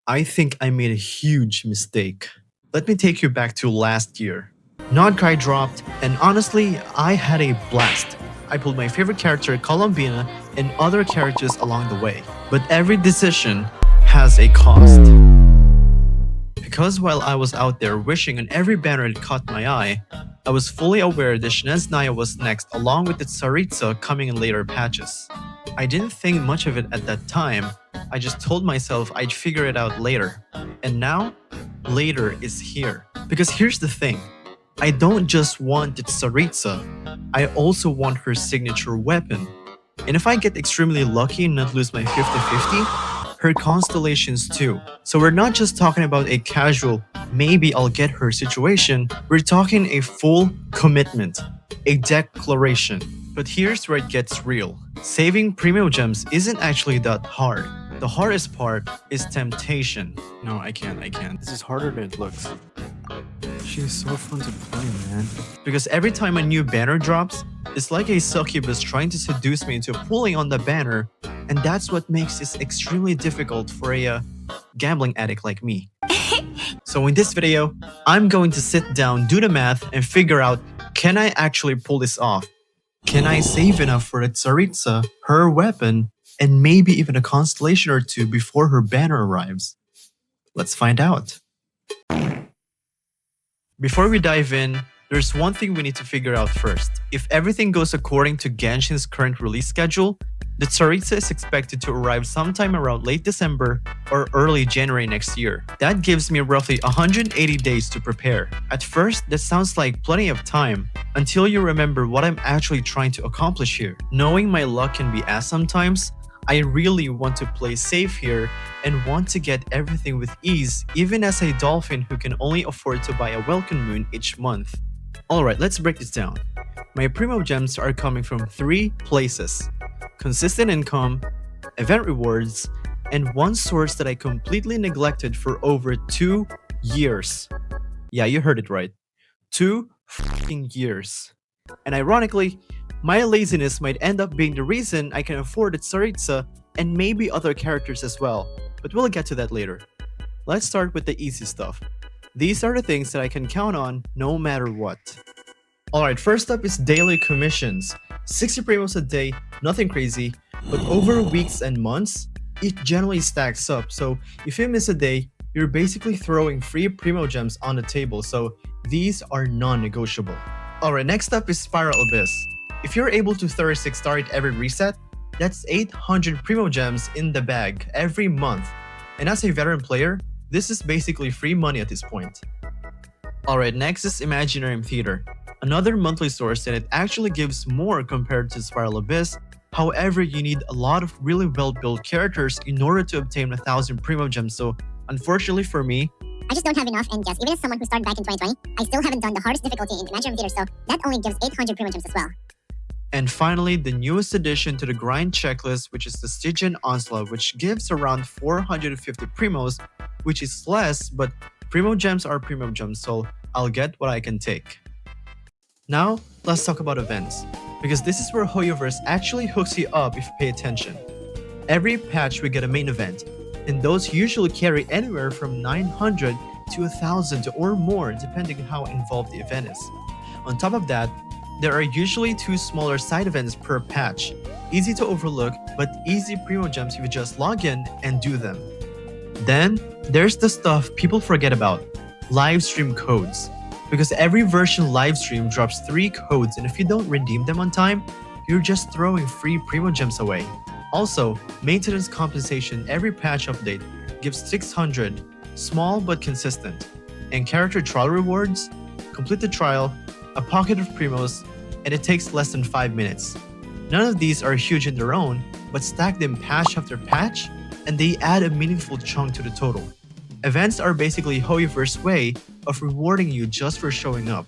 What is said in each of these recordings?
I think I made a huge mistake. Let me take you back to last year. Nodcry dropped, and honestly, I had a blast. I pulled my favorite character, Columbina, and other characters along the way. But every decision has a cost. Because while I was out there wishing on every banner that caught my eye, I was fully aware that snezhnaya was next along with the Tsaritsa coming in later patches. I didn't think much of it at that time, I just told myself I'd figure it out later. And now, later is here. Because here's the thing, I don't just want the Tsaritsa, I also want her signature weapon. And if I get extremely lucky and not lose my 50-50, her constellations too. So we're not just talking about a casual, maybe I'll get her situation, we're talking a full commitment, a declaration. But here's where it gets real. Saving Primogems isn't actually that hard. The hardest part is temptation. No, I can't. This is harder than it looks. She is so fun to play, man. Because every time a new banner drops, it's like a succubus trying to seduce me into pulling on the banner, and that's what makes this extremely difficult for a gambling addict like me. So in this video, I'm going to sit down, do the math, and figure out, can I actually pull this off? Can I save enough for the Tsaritsa, her weapon, and maybe even a constellation or two before her banner arrives? Let's find out. Before we dive in, there's one thing we need to figure out first. If everything goes according to Genshin's current release schedule, the Tsaritsa is expected to arrive sometime around late December or early January next year. That gives me roughly 180 days to prepare. At first, that sounds like plenty of time, until you remember what I'm actually trying to accomplish here. Knowing my luck can be ass sometimes, I really want to play safe here and want to get everything with ease, even as a dolphin who can only afford to buy a welcome moon each month. Alright, let's break this down. My Primogems are coming from 3 places: consistent income, event rewards, and one source that I completely neglected for over 2 years. Yeah, you heard it right. 2 f***ing years. And ironically, my laziness might end up being the reason I can afford the Tsaritsa and maybe other characters as well, but we'll get to that later. Let's start with the easy stuff. These are the things that I can count on no matter what. Alright, first up is daily commissions. 60 primos a day, nothing crazy, but over weeks and months, it generally stacks up, so if you miss a day, you're basically throwing free Primogems on the table, so these are non-negotiable. Alright, next up is Spiral Abyss. If you're able to 36 star it every reset, that's 800 Primogems in the bag every month. And as a veteran player, this is basically free money at this point. Alright, next is Imaginarium Theater. Another monthly source that it actually gives more compared to Spiral Abyss. However, you need a lot of really well-built characters in order to obtain 1000 Primogems, so unfortunately for me, I just don't have enough, and yes, even as someone who started back in 2020, I still haven't done the hardest difficulty in Imaginarium Theater, so that only gives 800 Primogems as well. And finally, the newest addition to the grind checklist, which is the Stygian Onslaught, which gives around 450 primos, which is less, but Primogems are Primogems, so I'll get what I can take. Now, let's talk about events, because this is where Hoyoverse actually hooks you up if you pay attention. Every patch we get a main event, and those usually carry anywhere from 900 to 1000 or more depending on how involved the event is. On top of that, there are usually 2 smaller side events per patch. Easy to overlook, but easy Primogems if you just log in and do them. Then, there's the stuff people forget about, livestream codes. Because every version livestream drops 3 codes, and if you don't redeem them on time, you're just throwing free Primogems away. Also, maintenance compensation every patch update gives 600, small but consistent. And character trial rewards, complete the trial, a pocket of primos, and it takes less than 5 minutes. None of these are huge in their own, but stack them patch after patch, and they add a meaningful chunk to the total. Events are basically Hoyoverse's way of rewarding you just for showing up.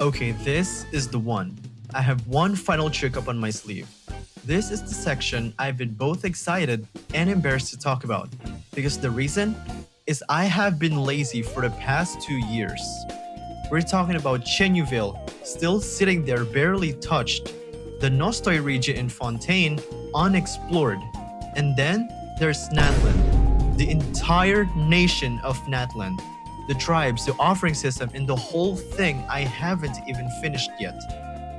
Okay, this is the one. I have one final trick up on my sleeve. This is the section I've been both excited and embarrassed to talk about, because the reason is I have been lazy for the past 2 years. We're talking about Chenyuville, still sitting there barely touched, the Nostoi region in Fontaine, unexplored, and then there's Snadlin. The entire nation of Natlan, the tribes, the offering system, and the whole thing I haven't even finished yet.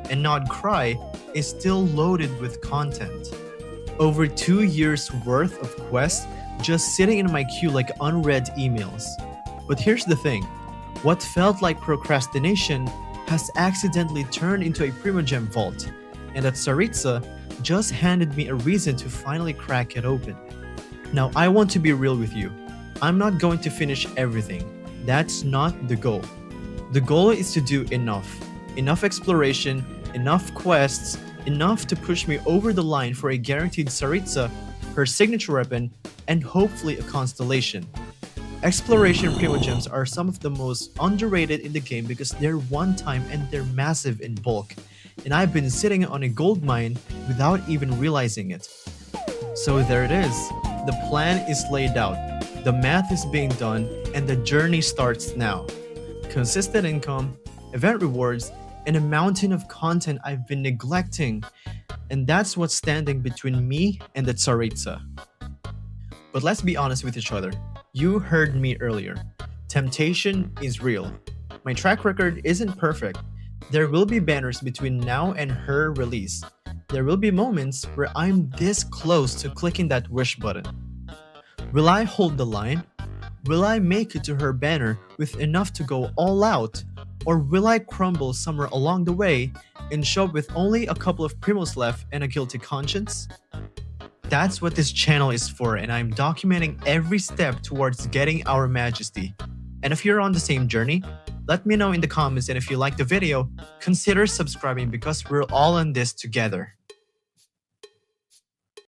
And Nod Cry is still loaded with content. Over 2 years worth of quests just sitting in my queue like unread emails. But here's the thing, what felt like procrastination has accidentally turned into a Primogem vault, and that Tsaritsa just handed me a reason to finally crack it open. Now, I want to be real with you. I'm not going to finish everything. That's not the goal. The goal is to do enough. Enough exploration, enough quests, enough to push me over the line for a guaranteed Tsaritsa, her signature weapon, and hopefully a constellation. Exploration Primogems are some of the most underrated in the game because they're one time and they're massive in bulk, and I've been sitting on a gold mine without even realizing it. So there it is. The plan is laid out, the math is being done, and the journey starts now. Consistent income, event rewards, and a mountain of content I've been neglecting, and that's what's standing between me and the Tsaritsa. But let's be honest with each other. You heard me earlier. Temptation is real. My track record isn't perfect. There will be banners between now and her release. There will be moments where I'm this close to clicking that wish button. Will I hold the line? Will I make it to her banner with enough to go all out? Or will I crumble somewhere along the way and show up with only a couple of primos left and a guilty conscience? That's what this channel is for, and I'm documenting every step towards getting our majesty. And if you're on the same journey, let me know in the comments, and if you like the video, consider subscribing because we're all in this together.